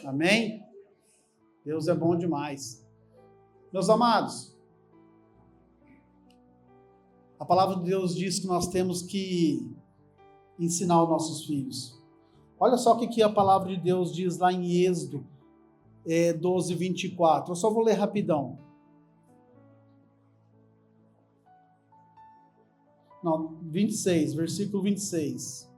Amém? Deus é bom demais. Meus amados, a palavra de Deus diz que nós temos que ensinar os nossos filhos. Olha só o que a palavra de Deus diz lá em Êxodo 12, 24. Eu só vou ler rapidão. Não, 26, versículo 26.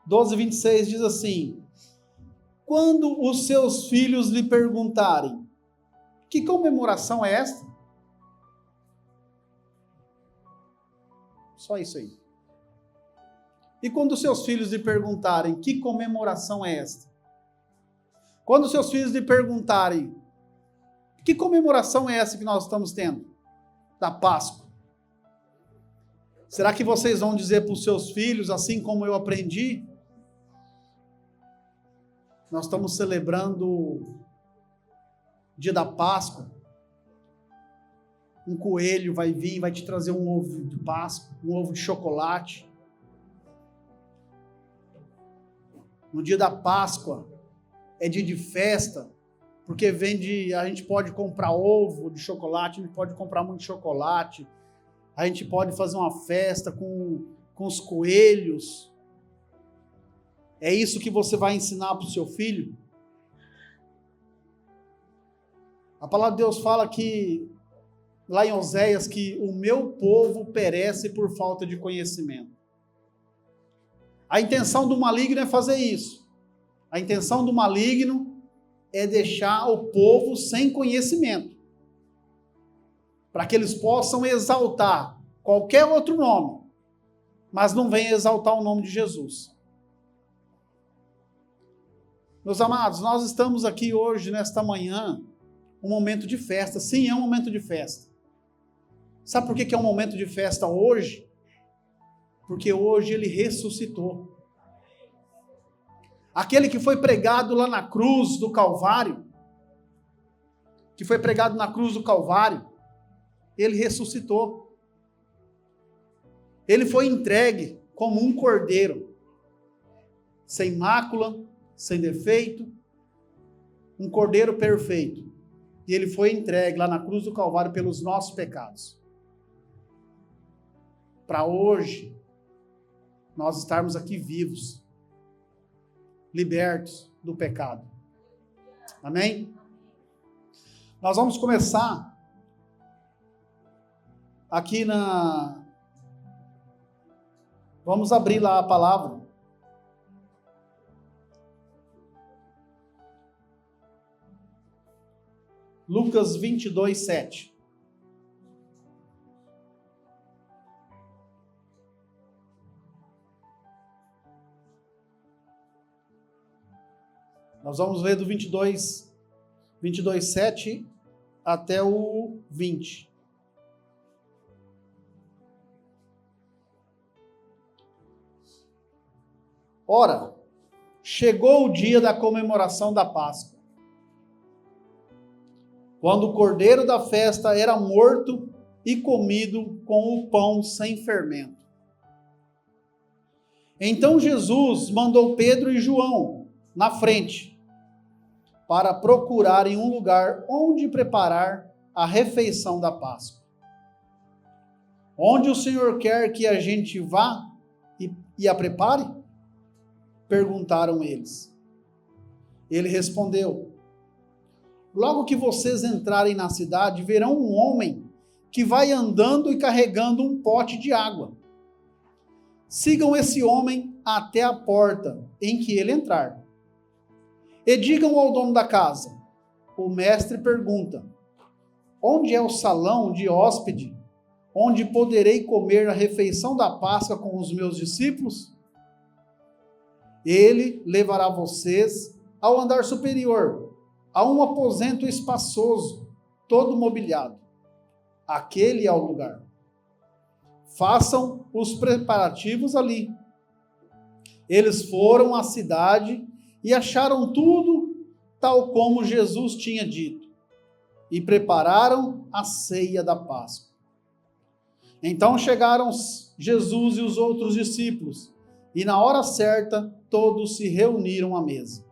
12, 26 diz assim: quando os seus filhos lhe perguntarem, que comemoração é esta? Só isso aí. E quando os seus filhos lhe perguntarem, que comemoração é esta? Quando os seus filhos lhe perguntarem, que comemoração é essa que nós estamos tendo? Da Páscoa. Será que vocês vão dizer para os seus filhos, assim como eu aprendi? Nós estamos celebrando o dia da Páscoa. Um coelho vai vir, vai te trazer um ovo de Páscoa, um ovo de chocolate. No dia da Páscoa é dia de festa, porque a gente pode comprar ovo de chocolate, a gente pode comprar muito chocolate, a gente pode fazer uma festa com os coelhos. É isso que você vai ensinar para o seu filho? A palavra de Deus fala que, lá em Oséias, que o meu povo perece por falta de conhecimento. A intenção do maligno é fazer isso. A intenção do maligno é deixar o povo sem conhecimento, para que eles possam exaltar qualquer outro nome, mas não venham exaltar o nome de Jesus. Meus amados, nós estamos aqui hoje, nesta manhã, um momento de festa. Sim, é um momento de festa. Sabe por que é um momento de festa hoje? Porque hoje ele ressuscitou. Aquele que foi pregado lá na cruz do Calvário, ele ressuscitou. Ele foi entregue como um cordeiro, sem mácula, sem defeito, um cordeiro perfeito. E ele foi entregue lá na cruz do Calvário pelos nossos pecados. Para hoje, nós estarmos aqui vivos, libertos do pecado. Amém? Nós vamos começar aqui vamos abrir lá a palavra. Lucas 22, 7. Nós vamos ler do 22, 7 até o 20. Ora, chegou o dia da comemoração da Páscoa, quando o cordeiro da festa era morto e comido com o pão sem fermento. Então Jesus mandou Pedro e João na frente, para procurarem um lugar onde preparar a refeição da Páscoa. Onde o Senhor quer que a gente vá e a prepare? Perguntaram eles. Ele respondeu: logo que vocês entrarem na cidade, verão um homem que vai andando e carregando um pote de água. Sigam esse homem até a porta em que ele entrar. E digam ao dono da casa: o mestre pergunta, onde é o salão de hóspede, onde poderei comer a refeição da Páscoa com os meus discípulos? Ele levará vocês ao andar superior, a um aposento espaçoso, todo mobiliado. Aquele é o lugar. Façam os preparativos ali. Eles foram à cidade e acharam tudo tal como Jesus tinha dito, e prepararam a ceia da Páscoa. Então chegaram Jesus e os outros discípulos, E na hora certa, todos se reuniram à mesa.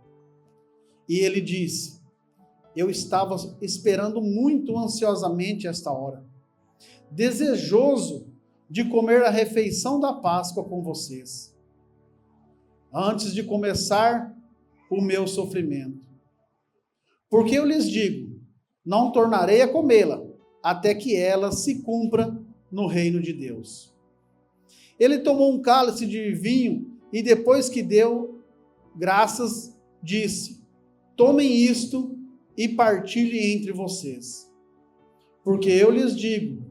E ele disse: eu estava esperando muito ansiosamente esta hora, desejoso de comer a refeição da Páscoa com vocês, antes de começar o meu sofrimento. Porque eu lhes digo, não tornarei a comê-la, até que ela se cumpra no reino de Deus. Ele tomou um cálice de vinho e depois que deu graças, disse: tomem isto e partilhem entre vocês. Porque eu lhes digo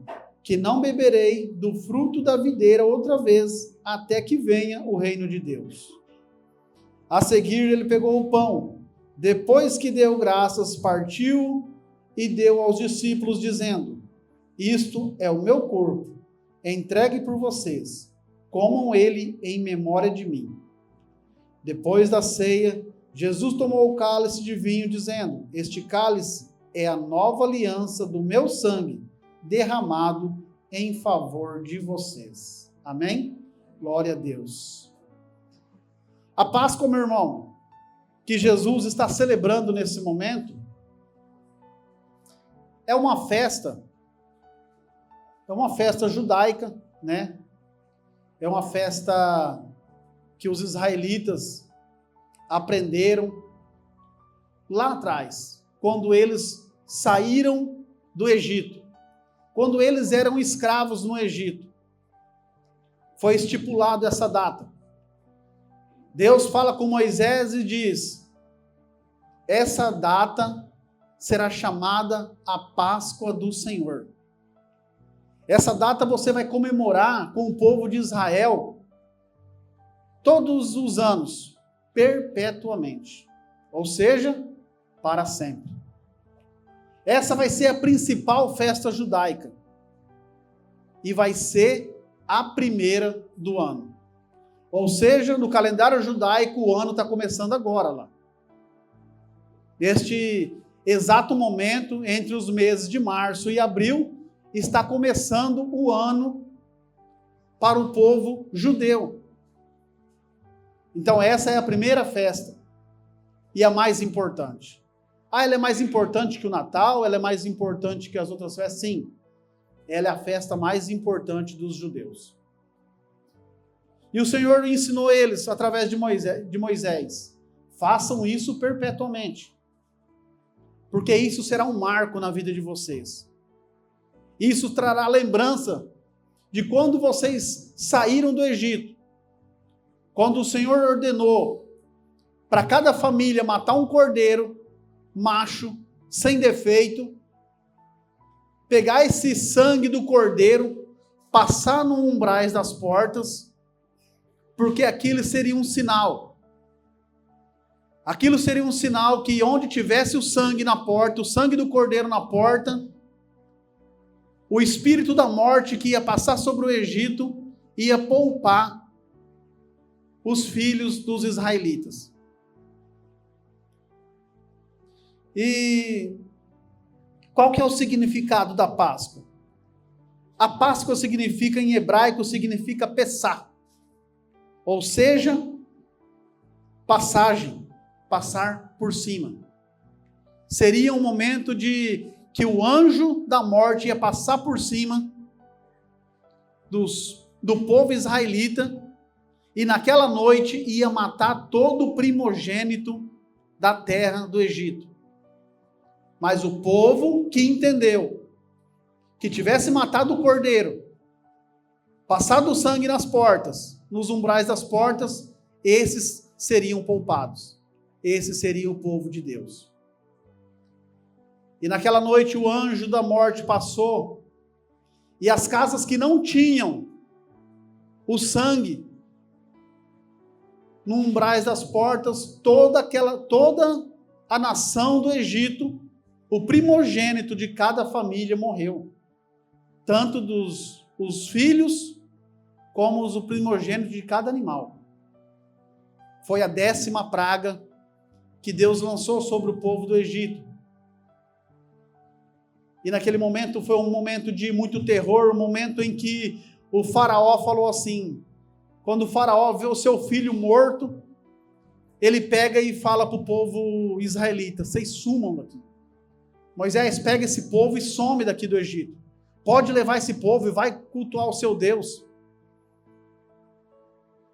que não beberei do fruto da videira outra vez, até que venha o reino de Deus. A seguir ele pegou o pão, depois que deu graças, partiu e deu aos discípulos, dizendo: isto é o meu corpo, entregue por vocês, comam ele em memória de mim. Depois da ceia, Jesus tomou o cálice de vinho, dizendo: este cálice é a nova aliança do meu sangue, derramado em favor de vocês. Amém? Glória a Deus. A Páscoa, meu irmão, que Jesus está celebrando nesse momento, é uma festa judaica, né? É uma festa que os israelitas aprenderam lá atrás, quando eles saíram do Egito, quando eles eram escravos no Egito. Foi estipulado essa data. Deus fala com Moisés e diz: essa data será chamada a Páscoa do Senhor. Essa data você vai comemorar com o povo de Israel todos os anos, perpetuamente, ou seja, para sempre. Essa vai ser a principal festa judaica e vai ser a primeira do ano. Ou seja, no calendário judaico o ano está começando agora lá. Neste exato momento, entre os meses de março e abril, está começando o ano para o povo judeu. Então essa é a primeira festa e a mais importante. Ela é mais importante que o Natal? Ela é mais importante que as outras festas? Sim, ela é a festa mais importante dos judeus. E o Senhor ensinou eles através de Moisés: façam isso perpetuamente, porque isso será um marco na vida de vocês. Isso trará lembrança de quando vocês saíram do Egito, quando o Senhor ordenou para cada família matar um cordeiro macho, sem defeito, pegar esse sangue do cordeiro, passar no umbrais das portas, porque aquilo seria um sinal. Aquilo seria um sinal que onde tivesse o sangue na porta, o sangue do cordeiro na porta, o espírito da morte que ia passar sobre o Egito ia poupar os filhos dos israelitas. E qual que é o significado da Páscoa? A Páscoa significa, em hebraico, significa Pessá, ou seja, passagem, passar por cima. Seria um momento de que o anjo da morte ia passar por cima do povo israelita e naquela noite ia matar todo o primogênito da terra do Egito. Mas o povo que entendeu que tivesse matado o cordeiro, passado o sangue nas portas, nos umbrais das portas, esses seriam poupados. Esse seria o povo de Deus. E naquela noite o anjo da morte passou, e as casas que não tinham o sangue no umbrais das portas, toda a nação do Egito, o primogênito de cada família morreu. Tanto os filhos, como o primogênito de cada animal. Foi a 10ª praga que Deus lançou sobre o povo do Egito. E naquele momento foi um momento de muito terror, um momento em que o faraó falou assim: quando o faraó vê o seu filho morto, ele pega e fala para o povo israelita: vocês sumam daqui. Moisés pega esse povo e some daqui do Egito. Pode levar esse povo e vai cultuar o seu Deus.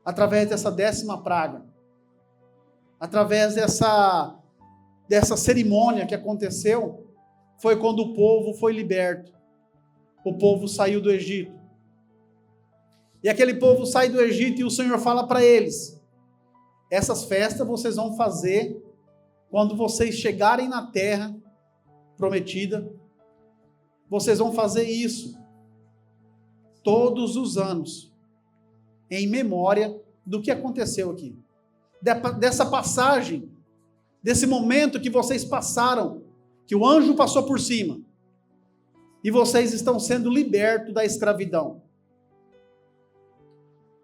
Através dessa 10ª praga. Através dessa cerimônia que aconteceu, foi quando o povo foi liberto. O povo saiu do Egito. E aquele povo sai do Egito e o Senhor fala para eles: essas festas vocês vão fazer quando vocês chegarem na terra prometida. Vocês vão fazer isso todos os anos, em memória do que aconteceu aqui. Dessa passagem, desse momento que vocês passaram, que o anjo passou por cima, e vocês estão sendo libertos da escravidão.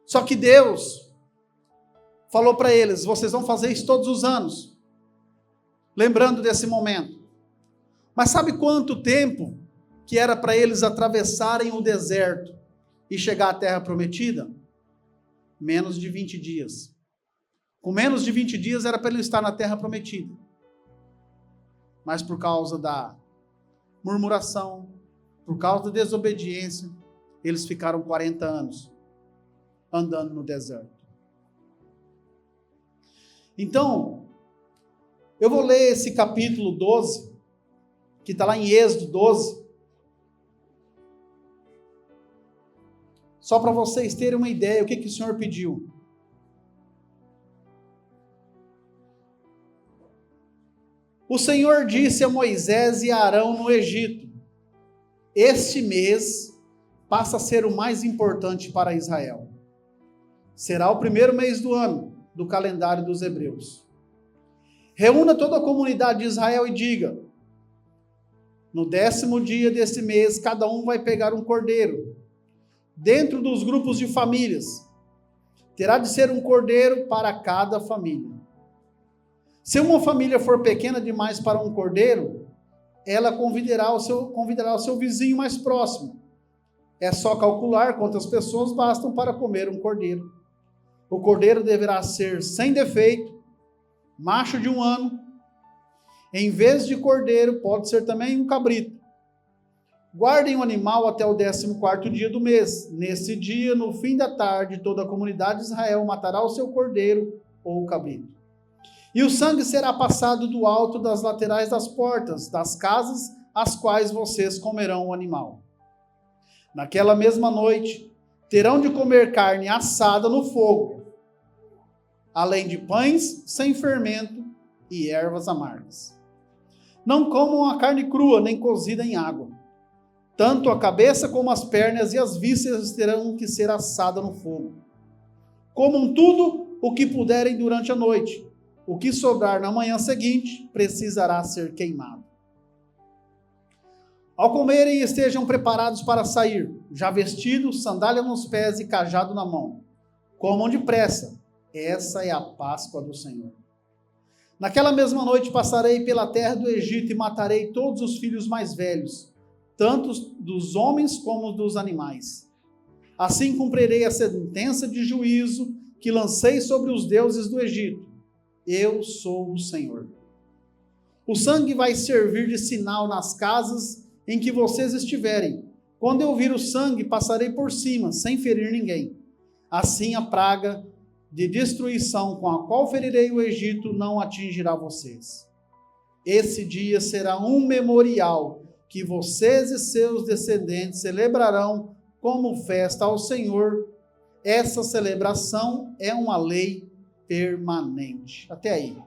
Só que Deus falou para eles: vocês vão fazer isso todos os anos, lembrando desse momento. Mas sabe quanto tempo que era para eles atravessarem o deserto e chegar à terra prometida? Menos de 20 dias. Com menos de 20 dias era para eles estar na terra prometida. Mas por causa da murmuração, por causa da desobediência, eles ficaram 40 anos andando no deserto. Então, eu vou ler esse capítulo 12, que está lá em Êxodo 12, só para vocês terem uma ideia o que o Senhor pediu. O Senhor disse a Moisés e a Arão no Egito: este mês passa a ser o mais importante para Israel. Será o primeiro mês do ano, do calendário dos hebreus. Reúna toda a comunidade de Israel e diga: no 10º dia desse mês, cada um vai pegar um cordeiro, dentro dos grupos de famílias. Terá de ser um cordeiro para cada família. Se uma família for pequena demais para um cordeiro, ela convidará o seu vizinho mais próximo. É só calcular quantas pessoas bastam para comer um cordeiro. O cordeiro deverá ser sem defeito, macho de 1 ano. Em vez de cordeiro, pode ser também um cabrito. Guardem o animal até o 14º dia do mês. Nesse dia, no fim da tarde, toda a comunidade de Israel matará o seu cordeiro ou o cabrito. E o sangue será passado do alto das laterais das portas das casas às quais vocês comerão o animal. Naquela mesma noite, terão de comer carne assada no fogo, além de pães sem fermento e ervas amargas. Não comam a carne crua, nem cozida em água. Tanto a cabeça como as pernas e as vísceras terão que ser assadas no fogo. Comam tudo o que puderem durante a noite. O que sobrar na manhã seguinte precisará ser queimado. Ao comerem, estejam preparados para sair, já vestidos, sandália nos pés e cajado na mão. Comam depressa. Essa é a Páscoa do Senhor. Naquela mesma noite passarei pela terra do Egito e matarei todos os filhos mais velhos, tanto dos homens como dos animais. Assim cumprirei a sentença de juízo que lancei sobre os deuses do Egito. Eu sou o Senhor. O sangue vai servir de sinal nas casas em que vocês estiverem. Quando eu vir o sangue, passarei por cima, sem ferir ninguém. Assim a praga de destruição com a qual ferirei o Egito não atingirá vocês. Esse dia será um memorial que vocês e seus descendentes celebrarão como festa ao Senhor. Essa celebração é uma lei permanente. Até aí.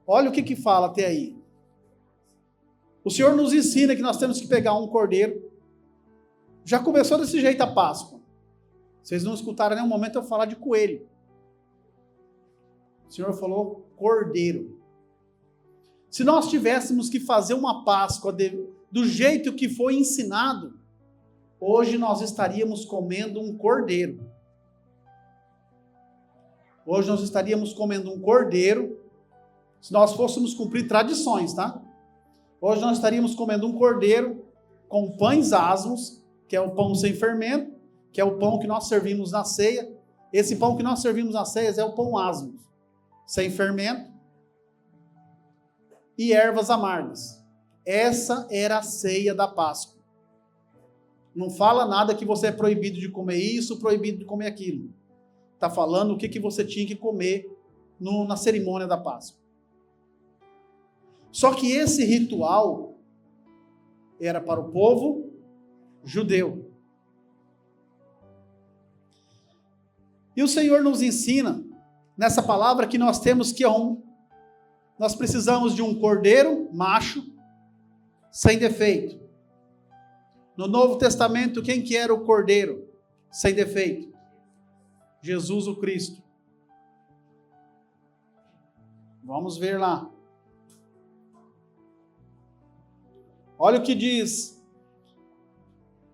Olha o que fala até aí. O Senhor nos ensina que nós temos que pegar um cordeiro. Já começou desse jeito a Páscoa. Vocês não escutaram em nenhum momento eu falar de coelho. O Senhor falou cordeiro. Se nós tivéssemos que fazer uma Páscoa do jeito que foi ensinado, hoje nós estaríamos comendo um cordeiro. Hoje nós estaríamos comendo um cordeiro, se nós fôssemos cumprir tradições, tá? Hoje nós estaríamos comendo um cordeiro com pães asmos, que é o pão sem fermento, que é o pão que nós servimos na ceia. Esse pão que nós servimos na ceia é o pão asmo, sem fermento e ervas amargas. Essa era a ceia da Páscoa. Não fala nada que você é proibido de comer isso, proibido de comer aquilo. Está falando o que você tinha que comer na cerimônia da Páscoa. Só que esse ritual era para o povo judeu. E o Senhor nos ensina nessa palavra que nós temos que nós precisamos de um cordeiro macho sem defeito. No Novo Testamento, quem que era o cordeiro sem defeito? Jesus o Cristo. Vamos ver lá. Olha o que diz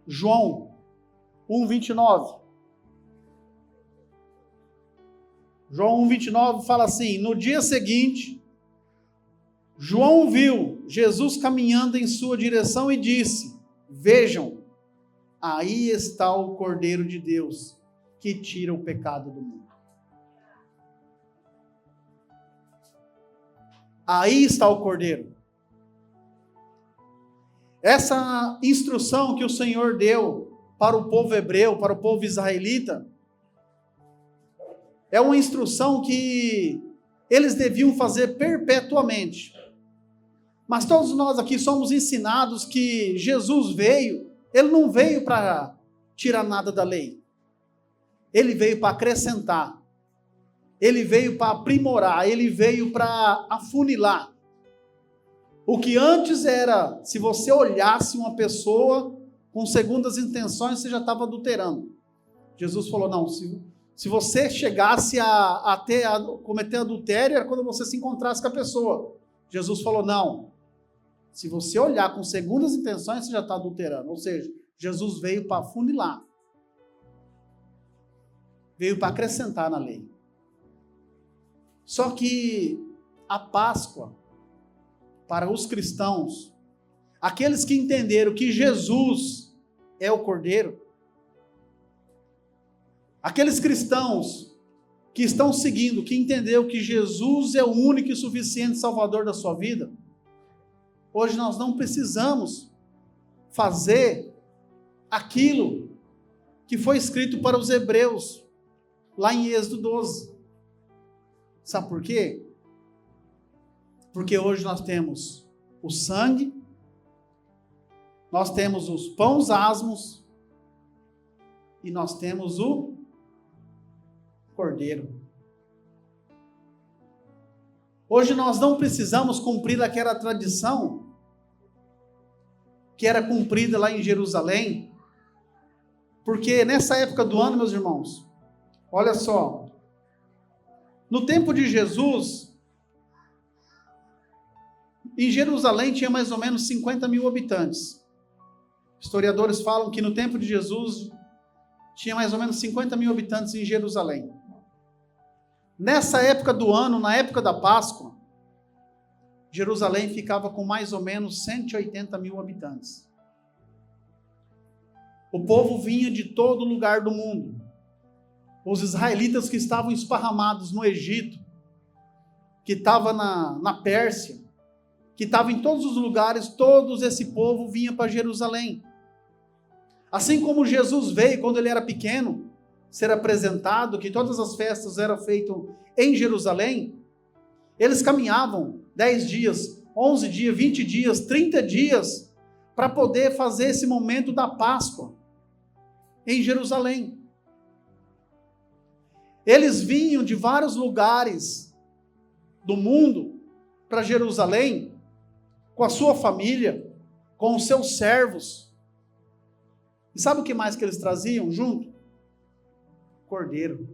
João 1:29. João 1:29 fala assim: no dia seguinte, João viu Jesus caminhando em sua direção e disse: vejam, aí está o Cordeiro de Deus que tira o pecado do mundo. Aí está o Cordeiro. Essa instrução que o Senhor deu para o povo hebreu, para o povo israelita, é uma instrução que eles deviam fazer perpetuamente. Mas todos nós aqui somos ensinados que Jesus veio, ele não veio para tirar nada da lei. Ele veio para acrescentar. Ele veio para aprimorar, ele veio para afunilar. O que antes era, se você olhasse uma pessoa com segundas intenções, você já estava adulterando. Jesus falou, não, se você chegasse a cometer adultério, era quando você se encontrasse com a pessoa. Jesus falou, não, se você olhar com segundas intenções, você já está adulterando. Ou seja, Jesus veio para afunilar. Veio para acrescentar na lei. Só que a Páscoa, para os cristãos, aqueles que entenderam que Jesus é o Cordeiro, aqueles cristãos que estão seguindo, que entenderam que Jesus é o único e suficiente Salvador da sua vida, hoje nós não precisamos fazer aquilo que foi escrito para os hebreus, lá em Êxodo 12. Sabe por quê? Porque hoje nós temos o sangue, nós temos os pães asmos e nós temos o Cordeiro. Hoje nós não precisamos cumprir aquela tradição que era cumprida lá em Jerusalém, porque nessa época do ano, meus irmãos, olha só, no tempo de Jesus, em Jerusalém tinha mais ou menos 50 mil habitantes. Historiadores falam que no tempo de Jesus tinha mais ou menos 50 mil habitantes em Jerusalém. Nessa época do ano, na época da Páscoa, Jerusalém ficava com mais ou menos 180 mil habitantes. O povo vinha de todo lugar do mundo. Os israelitas que estavam esparramados no Egito, que estavam na Pérsia, que estavam em todos os lugares, todo esse povo vinha para Jerusalém. Assim como Jesus veio quando ele era pequeno, ser apresentado, que todas as festas eram feitas em Jerusalém, eles caminhavam 10 dias, 11 dias, 20 dias, 30 dias, para poder fazer esse momento da Páscoa em Jerusalém. Eles vinham de vários lugares do mundo para Jerusalém, com a sua família, com os seus servos. E sabe o que mais que eles traziam junto? Cordeiro.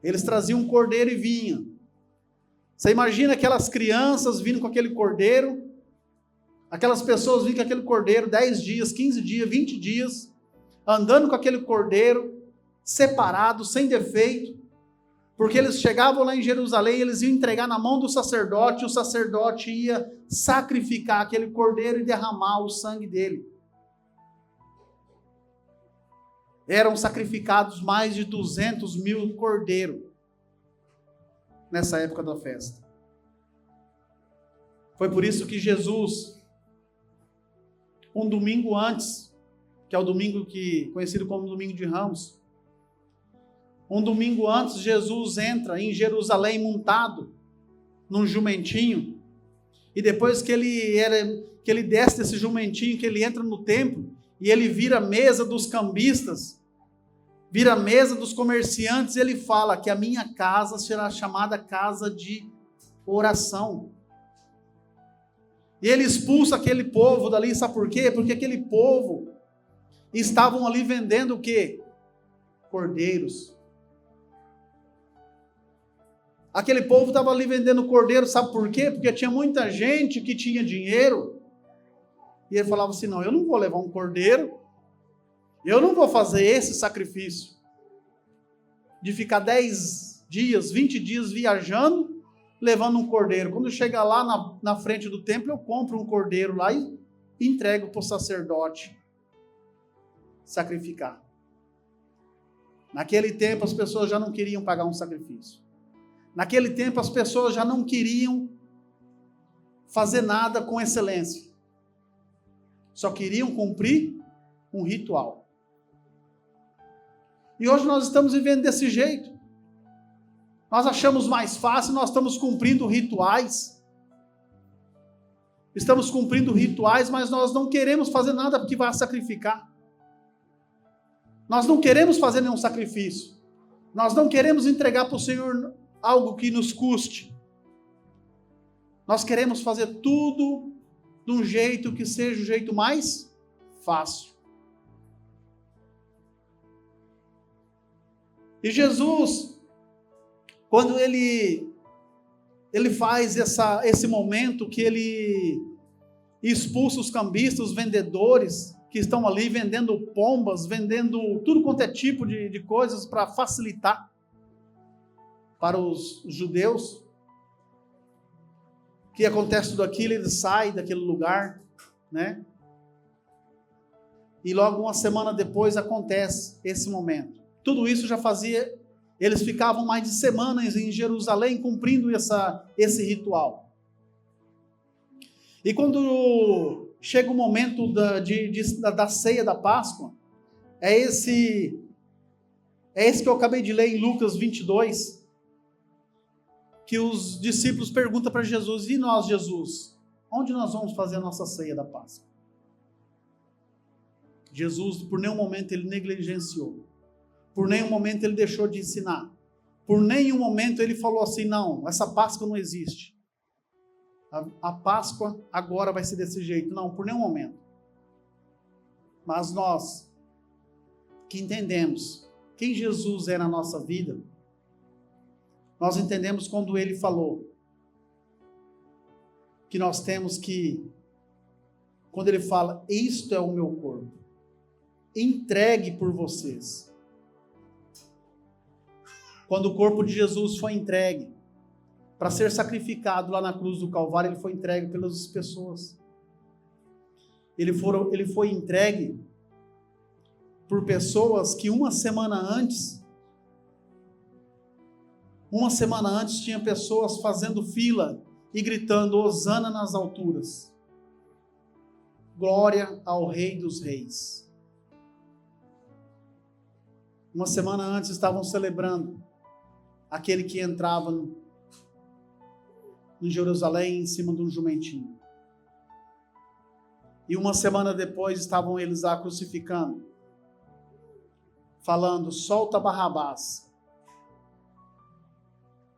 Eles traziam um cordeiro e vinham. Você imagina aquelas crianças vindo com aquele cordeiro, aquelas pessoas vindo com aquele cordeiro 10 dias, 15 dias, 20 dias, andando com aquele cordeiro, separado, sem defeito, porque eles chegavam lá em Jerusalém, eles iam entregar na mão do sacerdote, e o sacerdote ia sacrificar aquele cordeiro e derramar o sangue dele. eram sacrificados mais de 200.000 cordeiros nessa época da festa. Foi por isso que Jesus, um domingo antes, que é o domingo conhecido como Domingo de Ramos, um domingo antes, Jesus entra em Jerusalém montado num jumentinho, e depois que ele desce desse jumentinho, que ele entra no templo, e ele vira a mesa dos cambistas, vira a mesa dos comerciantes, ele fala que a minha casa será chamada casa de oração. E ele expulsa aquele povo dali, sabe por quê? Porque aquele povo estavam ali vendendo o quê? Cordeiros. Aquele povo estava ali vendendo cordeiro, sabe por quê? Porque tinha muita gente que tinha dinheiro. E ele falava assim, não, eu não vou levar um cordeiro, eu não vou fazer esse sacrifício de ficar 10 dias, 20 dias viajando, levando um cordeiro. Quando chega lá na frente do templo, eu compro um cordeiro lá e entrego para o sacerdote sacrificar. Naquele tempo as pessoas já não queriam pagar um sacrifício. Naquele tempo as pessoas já não queriam fazer nada com excelência. Só queriam cumprir um ritual. E hoje nós estamos vivendo desse jeito. Nós achamos mais fácil, nós estamos cumprindo rituais. Estamos cumprindo rituais, mas nós não queremos fazer nada porque vai sacrificar. Nós não queremos fazer nenhum sacrifício. Nós não queremos entregar para o Senhor algo que nos custe. Nós queremos fazer tudo de um jeito que seja o jeito mais fácil. E Jesus, quando ele faz esse momento que ele expulsa os cambistas, os vendedores que estão ali vendendo pombas, vendendo tudo quanto é tipo de coisas para facilitar para os judeus, que acontece tudo aquilo, ele sai daquele lugar, né? E logo uma semana depois acontece esse momento. Tudo isso já fazia, eles ficavam mais de semanas em Jerusalém cumprindo esse ritual. E quando chega o momento da ceia da Páscoa, é esse que eu acabei de ler em Lucas 22, que os discípulos perguntam para Jesus, e nós, Jesus, onde nós vamos fazer a nossa ceia da Páscoa? Jesus, por nenhum momento, ele negligenciou. Por nenhum momento, ele deixou de ensinar. Por nenhum momento, ele falou assim, não, essa Páscoa não existe. A Páscoa agora vai ser desse jeito. Não, por nenhum momento. Mas nós, que entendemos quem Jesus é na nossa vida, nós entendemos quando ele falou que nós temos que, quando ele fala, isto é o meu corpo, entregue por vocês. Quando o corpo de Jesus foi entregue para ser sacrificado lá na cruz do Calvário, ele foi entregue pelas pessoas. Ele foi entregue por pessoas que uma semana antes tinha pessoas fazendo fila e gritando, Hosana nas alturas. Glória ao Rei dos Reis. Uma semana antes estavam celebrando aquele que entrava em Jerusalém em cima de um jumentinho. E uma semana depois estavam eles lá crucificando, falando, solta Barrabás.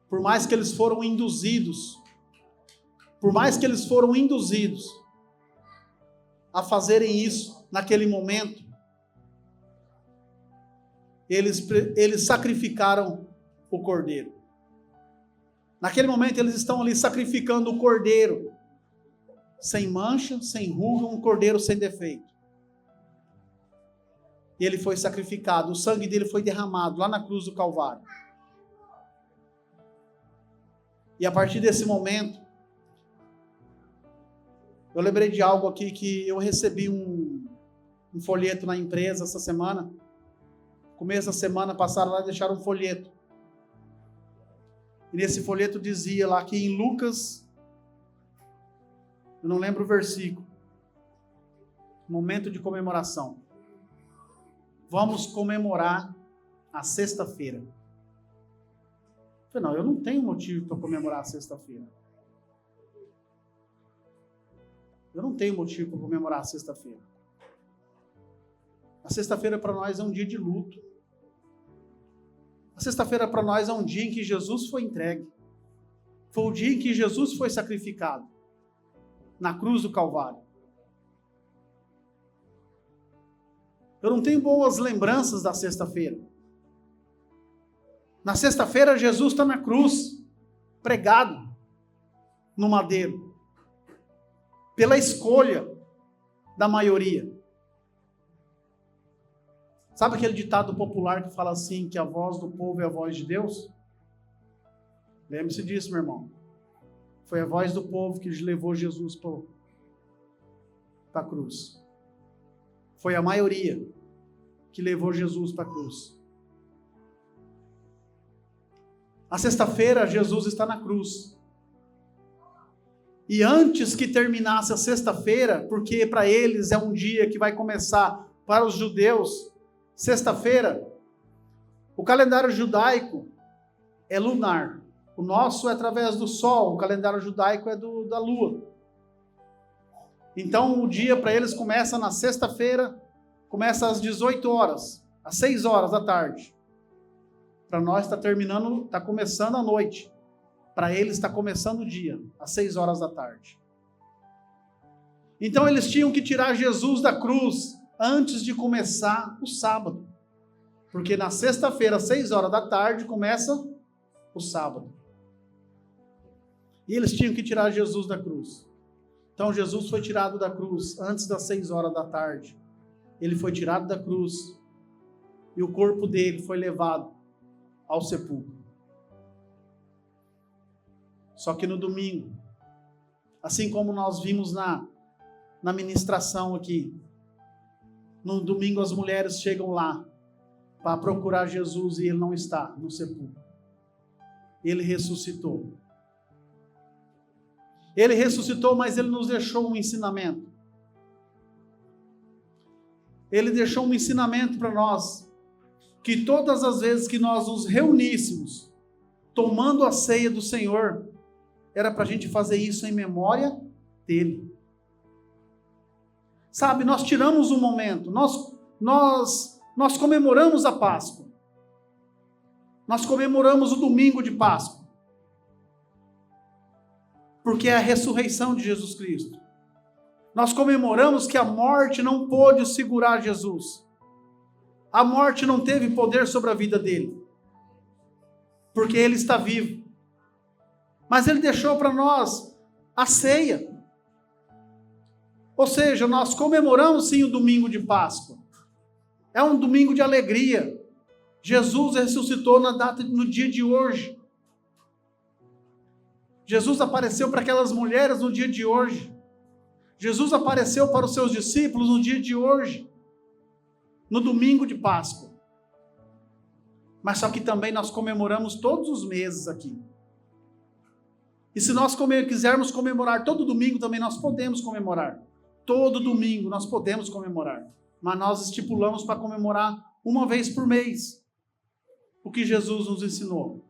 Por mais que eles foram induzidos a fazerem isso naquele momento, eles sacrificaram o cordeiro. Naquele momento eles estão ali sacrificando o cordeiro, sem mancha, sem ruga, um cordeiro sem defeito. E ele foi sacrificado, o sangue dele foi derramado lá na cruz do Calvário. E a partir desse momento, eu lembrei de algo aqui que eu recebi um folheto na empresa essa semana, começo da semana passaram lá e deixaram um folheto. E nesse folheto dizia lá que em Lucas, eu não lembro o versículo, momento de comemoração. Vamos comemorar a sexta-feira. Eu falei, não, eu não tenho motivo para comemorar a sexta-feira. Eu não tenho motivo para comemorar a sexta-feira. A sexta-feira para nós é um dia de luto. A sexta-feira para nós é um dia em que Jesus foi entregue. Foi o dia em que Jesus foi sacrificado na cruz do Calvário. Eu não tenho boas lembranças da sexta-feira. Na sexta-feira, Jesus está na cruz, pregado no madeiro, pela escolha da maioria. Sabe aquele ditado popular que fala assim, que a voz do povo é a voz de Deus? Lembre-se disso, meu irmão. Foi a voz do povo que levou Jesus para a cruz. Foi a maioria que levou Jesus para a cruz. A sexta-feira, Jesus está na cruz. E antes que terminasse a sexta-feira, porque para eles é um dia que vai começar, para os judeus, sexta-feira, o calendário judaico é lunar. O nosso é através do sol, o calendário judaico é da lua. Então o dia para eles começa na sexta-feira, começa às 18 horas, às 6 horas da tarde. Para nós está começando a noite. Para eles está começando o dia, às 6 horas da tarde. Então eles tinham que tirar Jesus da cruz antes de começar o sábado. Porque na sexta-feira, às 6 horas da tarde, começa o sábado. E eles tinham que tirar Jesus da cruz. Então Jesus foi tirado da cruz antes das 6 horas da tarde. Ele foi tirado da cruz. E o corpo dele foi levado ao sepulcro. Só que no domingo, assim como nós vimos na ministração aqui, no domingo as mulheres chegam lá para procurar Jesus e ele não está no sepulcro. Ele ressuscitou. Ele ressuscitou, mas ele nos deixou um ensinamento. Ele deixou um ensinamento para nós, que todas as vezes que nós nos reuníssemos, tomando a ceia do Senhor, era para a gente fazer isso em memória dele. Sabe, nós tiramos um momento, nós comemoramos a Páscoa. Nós comemoramos o domingo de Páscoa. Porque é a ressurreição de Jesus Cristo. Nós comemoramos que a morte não pôde segurar Jesus. A morte não teve poder sobre a vida dele. Porque ele está vivo. Mas ele deixou para nós a ceia. Ou seja, nós comemoramos sim o domingo de Páscoa. É um domingo de alegria. Jesus ressuscitou no dia de hoje. Jesus apareceu para aquelas mulheres no dia de hoje. Jesus apareceu para os seus discípulos no dia de hoje. No domingo de Páscoa. Mas só que também nós comemoramos todos os meses aqui. E se nós quisermos comemorar todo domingo, também nós podemos comemorar. Todo domingo nós podemos comemorar. Mas nós estipulamos para comemorar uma vez por mês. O que Jesus nos ensinou.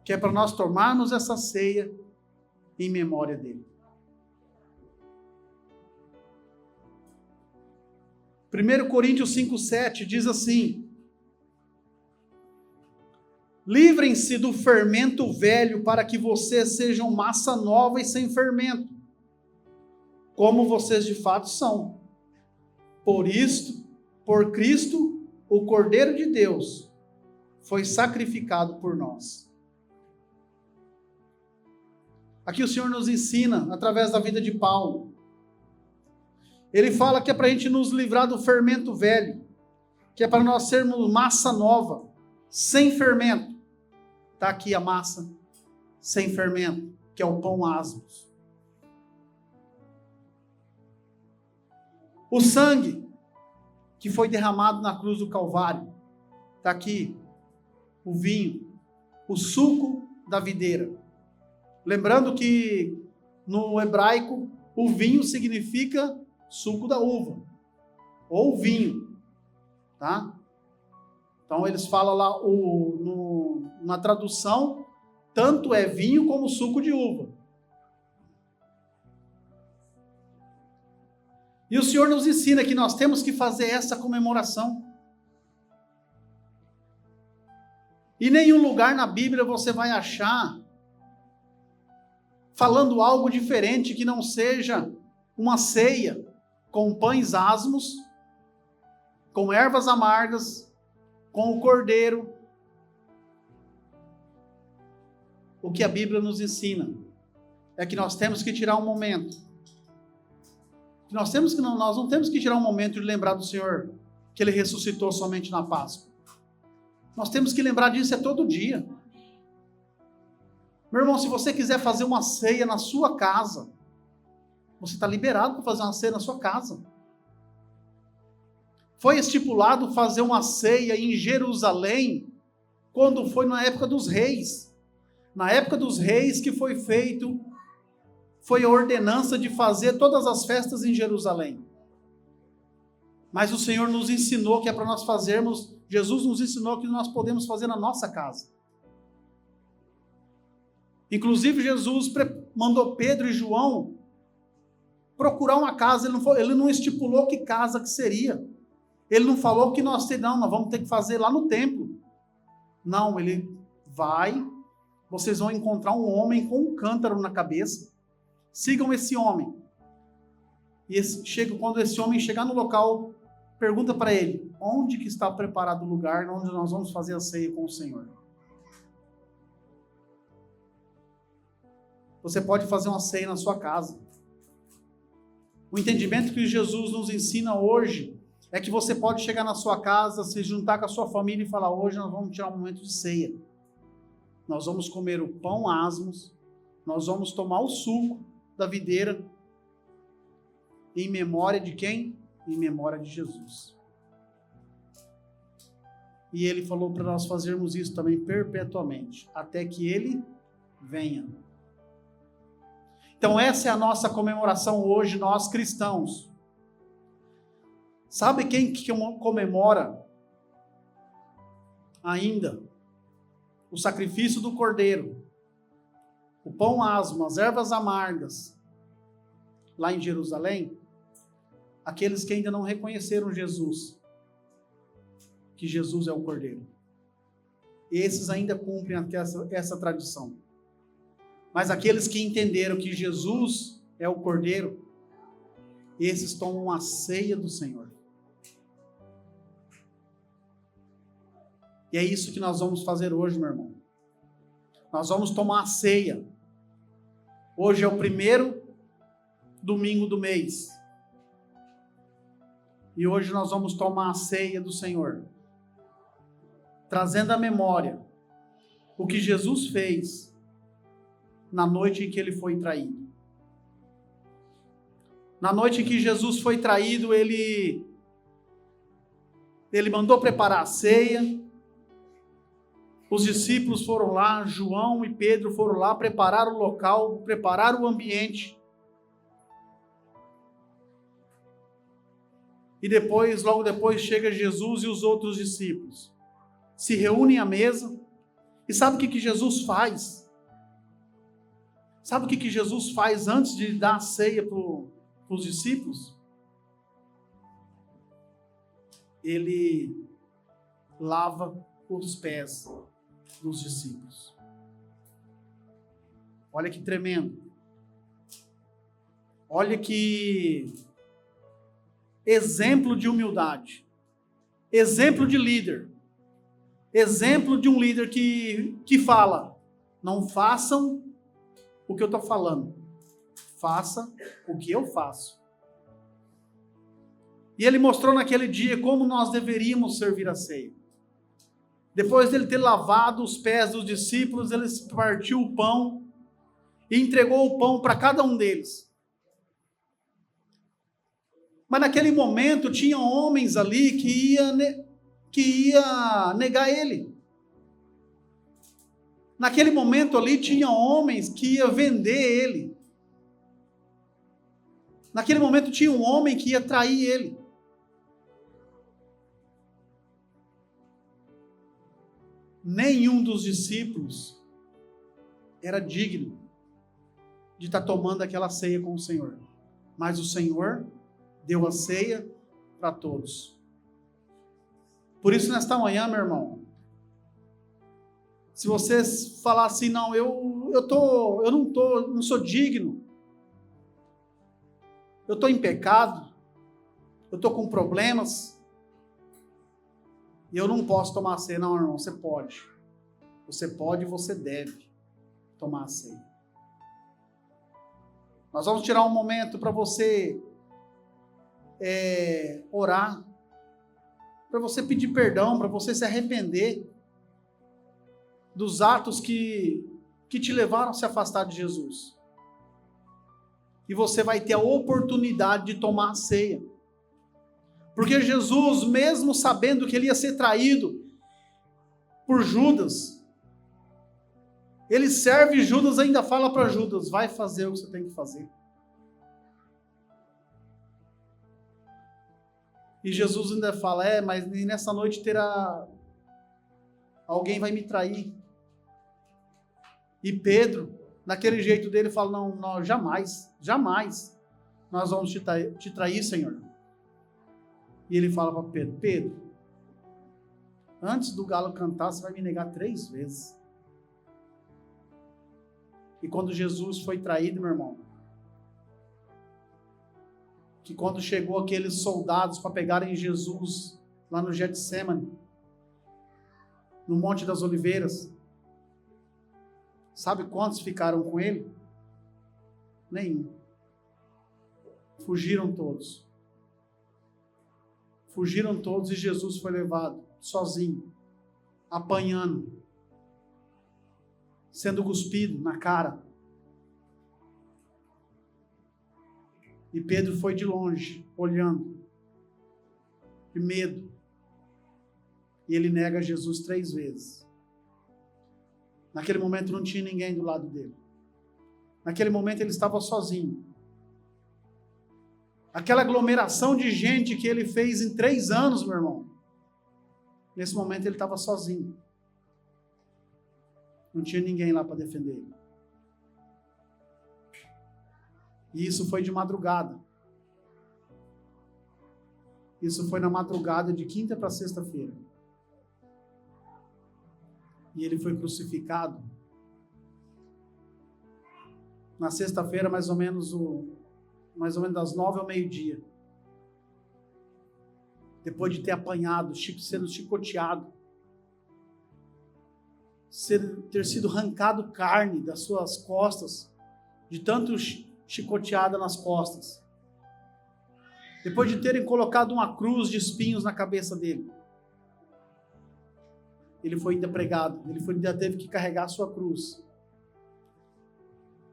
Que é para nós tomarmos essa ceia em memória dele. 1 Coríntios 5,7 diz assim: livrem-se do fermento velho para que vocês sejam massa nova e sem fermento, como vocês de fato são. Por Cristo, o Cordeiro de Deus foi sacrificado por nós. Aqui o Senhor nos ensina, através da vida de Paulo. Ele fala que é para a gente nos livrar do fermento velho, que é para nós sermos massa nova, sem fermento. Está aqui a massa sem fermento, que é o pão asmos. O sangue que foi derramado na cruz do Calvário Está aqui o vinho, o suco da videira. Lembrando que no hebraico o vinho significa suco da uva, ou vinho, tá? Então eles falam lá, na tradução, tanto é vinho como suco de uva. E o Senhor nos ensina que nós temos que fazer essa comemoração. Em nenhum lugar na Bíblia você vai achar falando algo diferente que não seja uma ceia com pães asmos, com ervas amargas, com o cordeiro. O que a Bíblia nos ensina é que nós temos que tirar um momento. Nós não temos que tirar um momento de lembrar do Senhor que Ele ressuscitou somente na Páscoa. Nós temos que lembrar disso todo dia. Meu irmão, se você quiser fazer uma ceia na sua casa, você está liberado para fazer uma ceia na sua casa. Foi estipulado fazer uma ceia em Jerusalém quando foi na época dos reis. Na época dos reis que foi a ordenança de fazer todas as festas em Jerusalém. Mas o Senhor nos ensinou que é para nós fazermos, Jesus nos ensinou que nós podemos fazer na nossa casa. Inclusive Jesus mandou Pedro e João procurar uma casa, ele não estipulou que casa que seria. Ele não falou que nós vamos ter que fazer lá no templo. Não, ele vocês vão encontrar um homem com um cântaro na cabeça. Sigam esse homem. E quando esse homem chegar no local, pergunta para ele, onde que está preparado o lugar onde nós vamos fazer a ceia com o Senhor? Você pode fazer uma ceia na sua casa. O entendimento que Jesus nos ensina hoje é que você pode chegar na sua casa, se juntar com a sua família e falar, hoje nós vamos tirar um momento de ceia. Nós vamos comer o pão asmos, nós vamos tomar o suco da videira, em memória de quem? Em memória de Jesus. E ele falou para nós fazermos isso também perpetuamente, até que ele venha. Então essa é a nossa comemoração hoje, nós cristãos. Sabe quem que comemora ainda o sacrifício do cordeiro, o pão asmo, as ervas amargas, lá em Jerusalém? Aqueles que ainda não reconheceram Jesus, que Jesus é o cordeiro. Esses ainda cumprem essa tradição. Mas aqueles que entenderam que Jesus é o cordeiro, esses tomam a ceia do Senhor. E é isso que nós vamos fazer hoje, meu irmão. Nós vamos tomar a ceia. Hoje é o primeiro domingo do mês. E hoje nós vamos tomar a ceia do Senhor, trazendo à memória o que Jesus fez na noite em que ele foi traído. Na noite em que Jesus foi traído, ele mandou preparar a ceia. Os discípulos foram lá, João e Pedro foram lá, prepararam o local, prepararam o ambiente. E logo depois, chega Jesus e os outros discípulos. Se reúnem à mesa. E sabe o que Jesus faz? Sabe o que Jesus faz antes de dar a ceia para os discípulos? Ele lava os pés dos discípulos. Olha que tremendo. Olha que exemplo de humildade. Exemplo de líder. Exemplo de um líder que fala, não façam o que eu estou falando. Faça o que eu faço. E ele mostrou naquele dia como nós deveríamos servir a ceia. Depois dele ter lavado os pés dos discípulos, ele partiu o pão e entregou o pão para cada um deles. Mas naquele momento tinha homens ali que ia negar ele. Naquele momento ali tinha homens que iam vender ele. Naquele momento tinha um homem que ia trair ele. Nenhum dos discípulos era digno de estar tomando aquela ceia com o Senhor. Mas o Senhor deu a ceia para todos. Por isso, nesta manhã, meu irmão, se você falar assim, não, eu não sou digno, eu estou em pecado, eu estou com problemas, e eu não posso tomar a ceia. Não, irmão, você pode. Você pode e você deve tomar a ceia. Nós vamos tirar um momento para você orar, para você pedir perdão, para você se arrepender dos atos que te levaram a se afastar de Jesus. E você vai ter a oportunidade de tomar a ceia. Porque Jesus, mesmo sabendo que ele ia ser traído por Judas, ele serve Judas, ainda fala para Judas, vai fazer o que você tem que fazer. E Jesus ainda fala, mas nessa noite alguém vai me trair. E Pedro, naquele jeito dele, fala, não, jamais nós vamos te trair, Senhor. E ele fala para Pedro, Pedro, antes do galo cantar, você vai me negar 3 vezes. E quando Jesus foi traído, meu irmão, que quando chegou aqueles soldados para pegarem Jesus lá no Getsemane, no Monte das Oliveiras, sabe quantos ficaram com ele? Nenhum. Fugiram todos. Fugiram todos e Jesus foi levado sozinho, apanhando, sendo cuspido na cara. E Pedro foi de longe, olhando, de medo. E ele nega Jesus 3 vezes. Naquele momento não tinha ninguém do lado dele. Naquele momento ele estava sozinho. Aquela aglomeração de gente que ele fez em 3 anos, meu irmão. Nesse momento ele estava sozinho. Não tinha ninguém lá para defender ele. E isso foi de madrugada. Isso foi na madrugada de quinta para sexta-feira. E ele foi crucificado. Na sexta-feira, mais ou menos das 9 ao meio-dia. Depois de ter apanhado, sendo chicoteado, ter sido arrancado carne das suas costas, de tanto chicoteada nas costas. Depois de terem colocado uma cruz de espinhos na cabeça dele, ele foi ainda pregado, ainda teve que carregar a sua cruz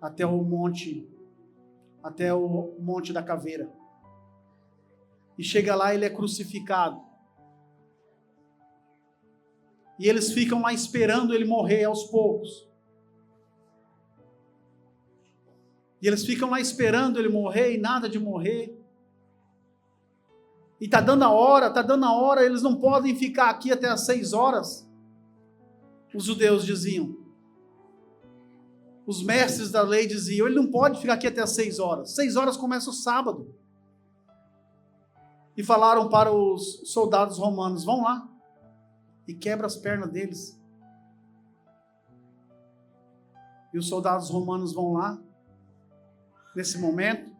até o monte da caveira. E chega lá, ele é crucificado. E eles ficam lá esperando ele morrer aos poucos. E eles ficam lá esperando ele morrer e nada de morrer. E tá dando a hora, eles não podem ficar aqui até às 6 horas. Os judeus diziam. Os mestres da lei diziam, ele não pode ficar aqui até às 6 horas. 6 horas começa o sábado. E falaram para os soldados romanos, vão lá e quebra as pernas deles. E os soldados romanos vão lá, nesse momento,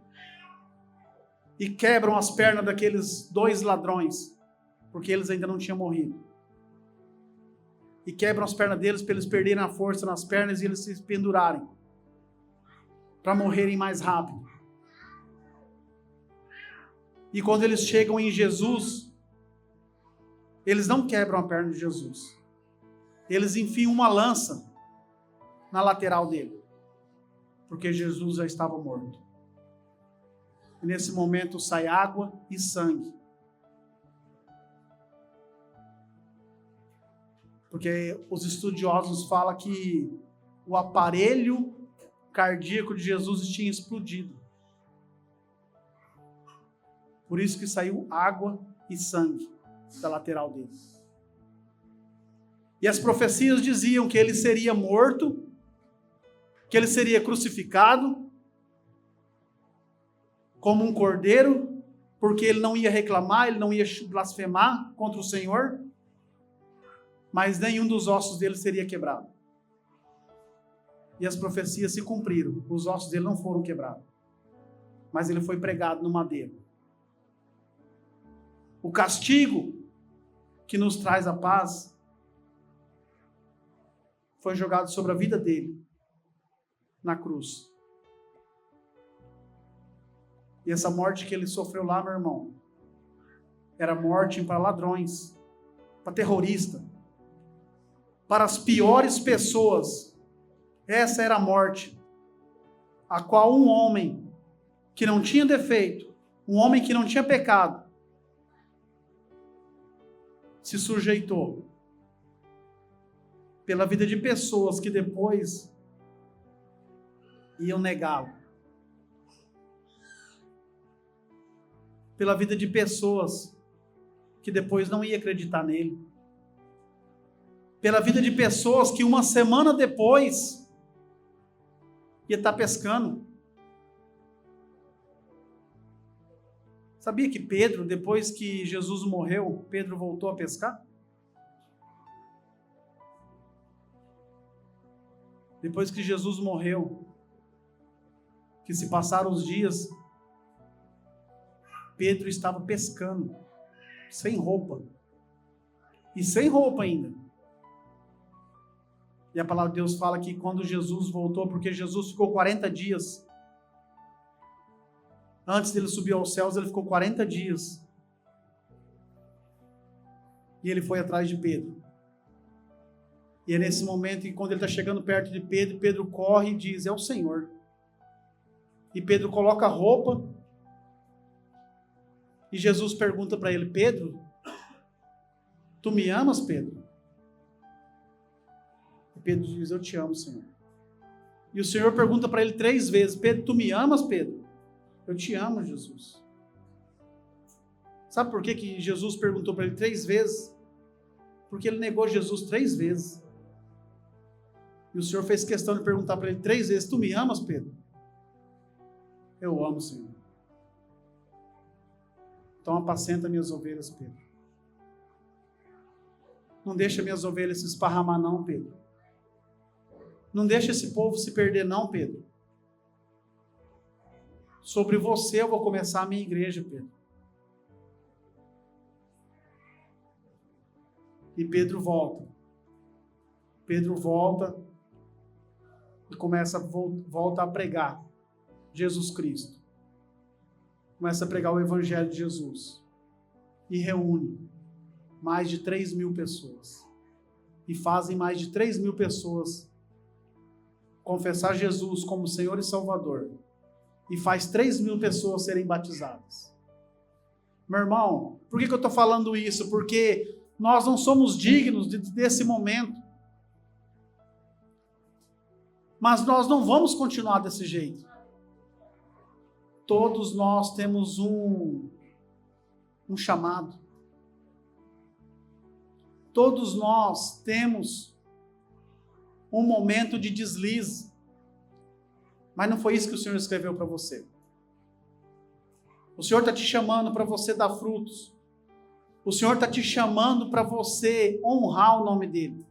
e quebram as pernas daqueles 2 ladrões, porque eles ainda não tinham morrido. E quebram as pernas deles para eles perderem a força nas pernas e eles se pendurarem, para morrerem mais rápido. E quando eles chegam em Jesus, eles não quebram a perna de Jesus. Eles enfiam uma lança na lateral dele, porque Jesus já estava morto. E nesse momento sai água e sangue. Porque os estudiosos falam que o aparelho cardíaco de Jesus tinha explodido. Por isso que saiu água e sangue da lateral dele. E as profecias diziam que ele seria morto, que ele seria crucificado como um cordeiro, porque ele não ia reclamar, ele não ia blasfemar contra o Senhor, mas nenhum dos ossos dele seria quebrado. E as profecias se cumpriram, os ossos dele não foram quebrados, mas ele foi pregado no madeiro. O castigo que nos traz a paz foi jogado sobre a vida dele na cruz. E essa morte que ele sofreu lá, meu irmão, era morte para ladrões, para terrorista, para as piores pessoas. Essa era a morte a qual um homem que não tinha defeito, um homem que não tinha pecado, se sujeitou pela vida de pessoas que depois iam negá-lo. Pela vida de pessoas que depois não iam acreditar nele. Pela vida de pessoas que uma semana depois ia estar pescando. Sabia que Pedro, depois que Jesus morreu, Pedro voltou a pescar? Depois que Jesus morreu, que se passaram os dias, Pedro estava pescando, sem roupa. E sem roupa ainda. E a palavra de Deus fala que quando Jesus voltou, porque Jesus ficou 40 dias, antes dele subir aos céus, ele ficou 40 dias. E ele foi atrás de Pedro. E é nesse momento que quando ele está chegando perto de Pedro, Pedro corre e diz, é o Senhor. E Pedro coloca a roupa. E Jesus pergunta para ele, Pedro, tu me amas, Pedro? E Pedro diz, eu te amo, Senhor. E o Senhor pergunta para ele 3 vezes, Pedro, tu me amas, Pedro? Eu te amo, Jesus. Sabe por que Jesus perguntou para ele 3 vezes? Porque ele negou Jesus 3 vezes. E o Senhor fez questão de perguntar para ele 3 vezes, tu me amas, Pedro? Eu amo, Senhor. Então apacenta minhas ovelhas, Pedro. Não deixa minhas ovelhas se esparramar não, Pedro. Não deixa esse povo se perder não, Pedro. Sobre você eu vou começar a minha igreja, Pedro. E Pedro volta. Pedro volta e volta a pregar Jesus Cristo. Começa a pregar o Evangelho de Jesus. E reúne mais de 3.000 pessoas. E fazem mais de 3.000 pessoas confessar Jesus como Senhor e Salvador. E faz 3.000 pessoas serem batizadas. Meu irmão, por que eu estou falando isso? Porque nós não somos dignos desse momento. Mas nós não vamos continuar desse jeito. Todos nós temos um chamado. Todos nós temos um momento de deslize. Mas não foi isso que o Senhor escreveu para você. O Senhor está te chamando para você dar frutos. O Senhor está te chamando para você honrar o nome dEle.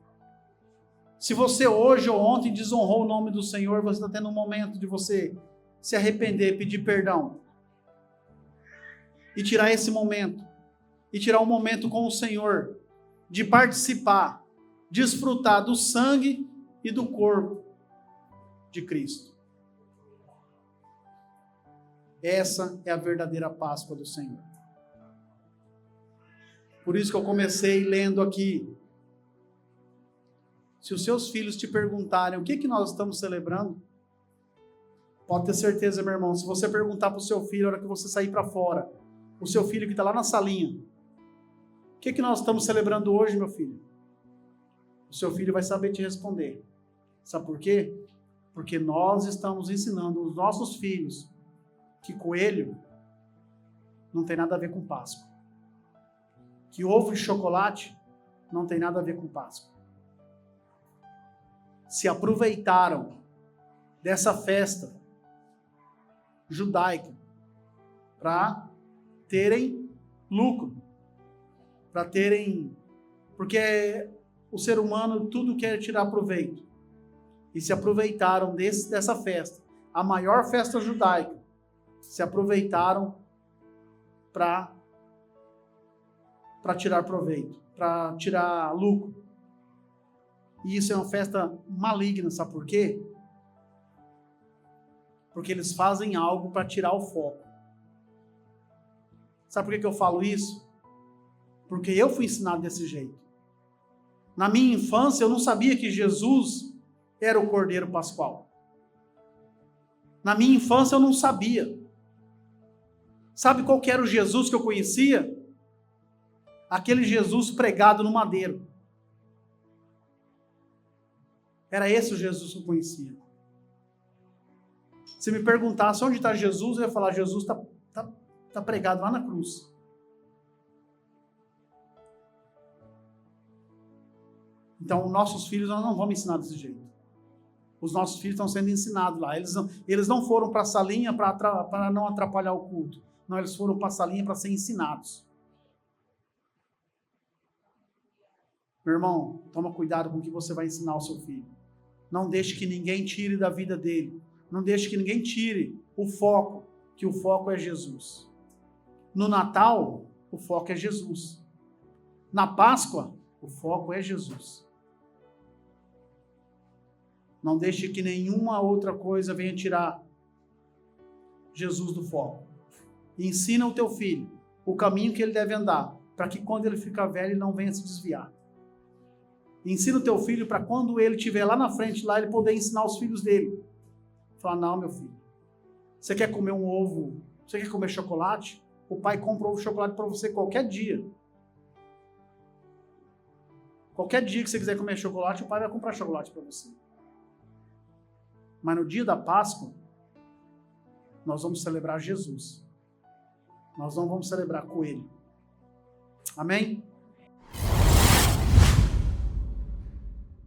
Se você hoje ou ontem desonrou o nome do Senhor, você está tendo um momento de você se arrepender, pedir perdão. E tirar esse momento. E tirar um momento com o Senhor. De participar, desfrutar do sangue e do corpo de Cristo. Essa é a verdadeira Páscoa do Senhor. Por isso que eu comecei lendo aqui. Se os seus filhos te perguntarem o que nós estamos celebrando, pode ter certeza, meu irmão, se você perguntar para o seu filho, na hora que você sair para fora, o seu filho que está lá na salinha, o que nós estamos celebrando hoje, meu filho? o seu filho vai saber te responder. Sabe por quê? Porque nós estamos ensinando os nossos filhos que coelho não tem nada a ver com Páscoa. Que ovo de chocolate não tem nada a ver com Páscoa. Se aproveitaram dessa festa judaica para terem lucro, para terem... Porque o ser humano tudo quer tirar proveito. E se aproveitaram dessa festa, a maior festa judaica, se aproveitaram para tirar proveito, para tirar lucro. E isso é uma festa maligna, sabe por quê? Porque eles fazem algo para tirar o foco. Sabe por que eu falo isso? Porque eu fui ensinado desse jeito. Na minha infância, eu não sabia que Jesus era o Cordeiro Pascual. Na minha infância, eu não sabia. Sabe qual que era o Jesus que eu conhecia? Aquele Jesus pregado no madeiro. Era esse o Jesus que eu conhecia. Se me perguntasse onde está Jesus, eu ia falar, Jesus está pregado lá na cruz. Então, nossos filhos nós não vamos ensinar desse jeito. Os nossos filhos estão sendo ensinados lá. Eles não foram para a salinha para não atrapalhar o culto. Não, eles foram para a salinha para ser ensinados. Meu irmão, toma cuidado com o que você vai ensinar ao seu filho. Não deixe que ninguém tire da vida dele. Não deixe que ninguém tire o foco, que o foco é Jesus. No Natal, o foco é Jesus. Na Páscoa, o foco é Jesus. Não deixe que nenhuma outra coisa venha tirar Jesus do foco. Ensina o teu filho o caminho que ele deve andar, para que quando ele ficar velho, ele não venha se desviar. Ensina o teu filho para quando ele estiver lá na frente, lá ele poder ensinar os filhos dele. Falar, não, meu filho, você quer comer um ovo, você quer comer chocolate? O pai compra ovo de chocolate para você qualquer dia. Qualquer dia que você quiser comer chocolate, o pai vai comprar chocolate para você. Mas no dia da Páscoa, nós vamos celebrar Jesus. Nós não vamos celebrar coelho. Amém?